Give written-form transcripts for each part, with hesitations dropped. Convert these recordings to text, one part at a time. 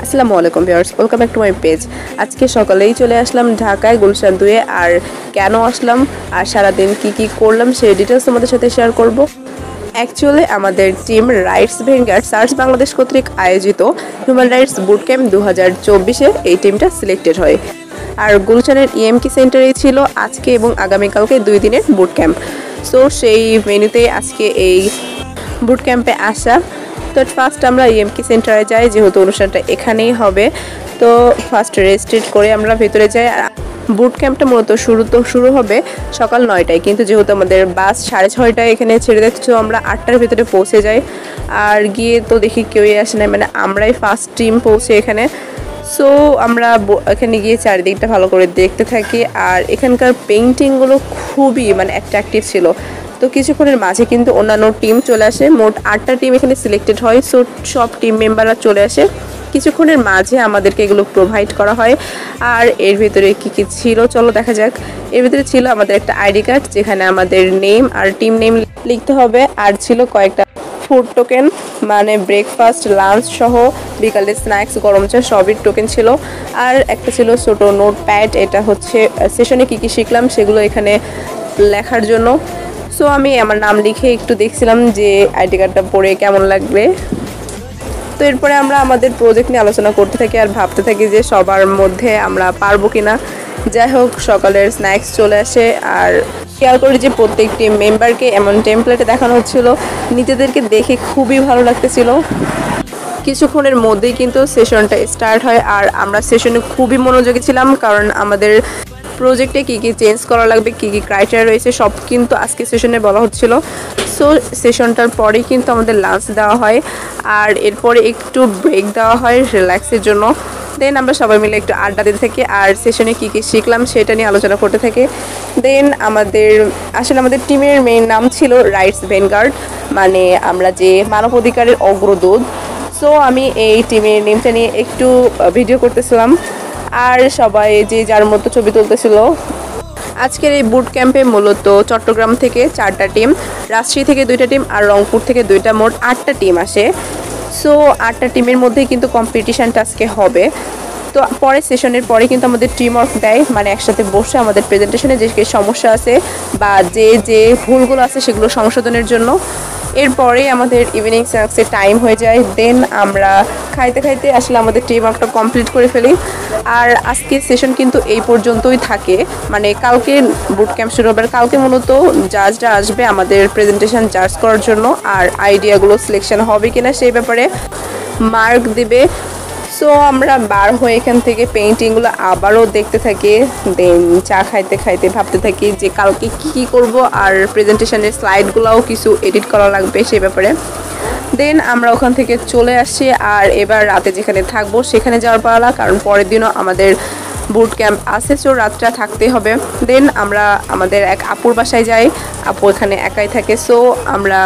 আসসালামু আলাইকুম viewers, welcome back to my page. আজকে সকালেই চলে আসলাম ঢাকায় গুলশান 2 এ। আর কেন আসলাম আর সারাদিন কি করলাম সেই ডিটেলস তোমাদের সাথে শেয়ার করব। অ্যাকচুয়ালি আমাদের টিম রাইটস ভেঙ্গার সার্চ বাংলাদেশ কর্তৃক আয়োজিত হিউম্যান রাইটস বুট ক্যাম্প 2024-এ এই টিমটা সিলেক্টেড হয়। আর গুলশানের ইএমকি সেন্টারেই ছিল আজকে এবং আগামীকালকে 2 দিনের বুট ক্যাম্প। সো সেই মেনুতে আজকে এই বুট ক্যাম্পে আসা। তো ফার্স্ট আমরা ইএমকি সেন্টারে যাই, যেহেতু অনুষ্ঠানটা এখানেই হবে। তো ফার্স্ট রেজিস্ট্রেট করে আমরা ভেতরে যাই। আর বুট ক্যাম্পটা মূলত শুরু হবে সকাল 9টায়, কিন্তু যেহেতু আমাদের বাস 6:30টায় এখানে ছেড়ে দিচ্ছে, আমরা 8টার ভেতরে পৌঁছে যাই। আর গিয়ে তো দেখি কেউই আসে না, মানে আমরাই ফার্স্ট টিম পৌঁছে এখানে। সো আমরা এখানে গিয়ে চারিদিকটা ভালো করে দেখতে থাকি। আর এখানকার পেইন্টিংগুলো খুবই অ্যাট্রাকটিভ ছিল। তো কিছুক্ষণের মাঝে কিন্তু অন্যান্য টিম চলে আসে। মোট 8টা টিম এখানে সিলেক্টেড হয়। সো সব টিম মেম্বাররা চলে আসে। কিছুক্ষণের মাঝে আমাদেরকে এগুলো প্রোভাইড করা হয়। আর এর ভিতরে কি ছিল চলো দেখা যাক। এর ভিতরে ছিল আমাদের একটা আইডি কার্ড, যেখানে আমাদের নেম আর টিম নেম লিখতে হবে। আর ছিল কয়েকটা ফুড টোকেন, মানে ব্রেকফাস্ট, লাঞ্চ সহ বিকালে স্ন্যাক্স, গরম চা সবই টোকেন ছিল। আর একটা ছিল ছোটো নোট প্যাড, এটা হচ্ছে সেশনে কি শিখলাম সেগুলো এখানে লেখার জন্য। সো আমি আমার নাম লিখে একটু দেখছিলাম যে আইডি কার্ডটা পড়ে কেমন লাগবে। তো এরপরে আমরা আমাদের প্রজেক্ট নিয়ে আলোচনা করতে থাকি আর ভাবতে থাকি যে সবার মধ্যে আমরা পারবো কিনা। যাই হোক, সকালের স্ন্যাক্স চলে আসে। আর খেয়াল করি যে প্রত্যেকটি মেম্বারকে এমন টেমপ্লেটে দেখানো হচ্ছিল, নিজেদেরকে দেখে খুবই ভালো লাগতেছিল। কিছুক্ষণের মধ্যেই কিন্তু সেশনটা স্টার্ট হয়। আর আমরা সেশনে খুবই মনোযোগী ছিলাম, কারণ আমাদের প্রজেক্টে কি চেঞ্জ করা লাগবে, কি ক্রাইটেরিয়া রয়েছে সব কিন্তু আজকে সেশনে বলা হচ্ছিল। সো সেশনটার পরেই কিন্তু আমাদের লাঞ্চ দেওয়া হয়। আর এরপরে একটু ব্রেক দেওয়া হয় রিল্যাক্সের জন্য। দেন আমরা সবাই মিলে একটু আড্ডা দিতে থাকি আর সেশনে কি শিখলাম সেটা নিয়ে আলোচনা করতে থাকি। দেন আমাদের টিমের মেইন নাম ছিল রাইটস ভেনগার্ড, মানে আমরা যে মানব অধিকারের অগ্রদূত। সো আমি এই টিমের নেমটা নিয়ে একটু ভিডিও করতেছিলাম আর সবাই যে যার মতো ছবি তুলতেছিল। আজকের এই বুট ক্যাম্পে মূলত চট্টগ্রাম থেকে 4টা টিম, রাজশাহী থেকে 2টা টিম আর রংপুর থেকে 2টা, মোট 8টা টিম আসে। সো 8টা টিমের মধ্যেই কিন্তু কম্পিটিশানটা আজকে হবে। তো পরে সেশনের পরে কিন্তু আমাদের টিম ওয়ার্ক দেয়, মানে একসাথে বসে আমাদের প্রেজেন্টেশনে যে সমস্যা আছে বা যে ভুলগুলো আছে সেগুলো সংশোধনের জন্য। এরপরে আমাদের ইভিনিং স্ন্যাক্সের টাইম হয়ে যায়। দেন আমরা খাইতে খাইতে আসলে আমাদের টিম ওয়ার্কটা কমপ্লিট করে ফেলি। আর আজকের সেশন কিন্তু এই পর্যন্তই থাকে, মানে কালকে বুট ক্যাম্প শুরু হবে। কালকে মূলত জাজরা আসবে আমাদের প্রেজেন্টেশন জাজ করার জন্য, আর আইডিয়াগুলো সিলেকশন হবে কিনা সেই ব্যাপারে মার্ক দেবে। সো আমরা বার হয়ে এখান থেকে পেইন্টিংগুলো আবারও দেখতে থাকি। দেন চা খাইতে খাইতে ভাবতে থাকি যে কালকে কি করব, আর প্রেজেন্টেশনের স্লাইডগুলোও কিছু এডিট করা লাগবে সেই ব্যাপারে। দেন আমরা ওখান থেকে চলে আসি। আর এবার রাতে যেখানে থাকবো সেখানে যাওয়ার পালা, কারণ পরের দিনও আমাদের বুট ক্যাম্প আছে। সো রাতটা থাকতে হবে। দেন আমরা আমাদের এক আপুর বাসায় যাই, আপু এখানে একাই থাকে। সো আমরা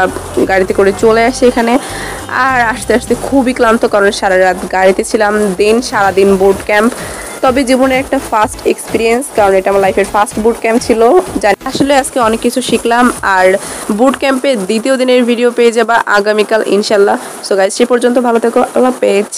গাড়িতে করে চলে আসি এখানে। আর আস্তে আস্তে খুবই ক্লান্ত, কারণ সারা রাত গাড়িতে ছিলাম। দেন সারাদিন বুট ক্যাম্প, তবে জীবনের একটা ফার্স্ট এক্সপিরিয়েন্স, কারণ এটা আমার লাইফের ফার্স্ট বুট ক্যাম্প ছিল। জানি আসলে আজকে অনেক কিছু শিখলাম। আর বুট ক্যাম্পের দ্বিতীয় দিনের ভিডিও পেয়ে যাবা আগামীকাল ইনশাল্লাহ। সো গাইস, সে পর্যন্ত ভালো থেকো, আল্লাহ হাফেজ।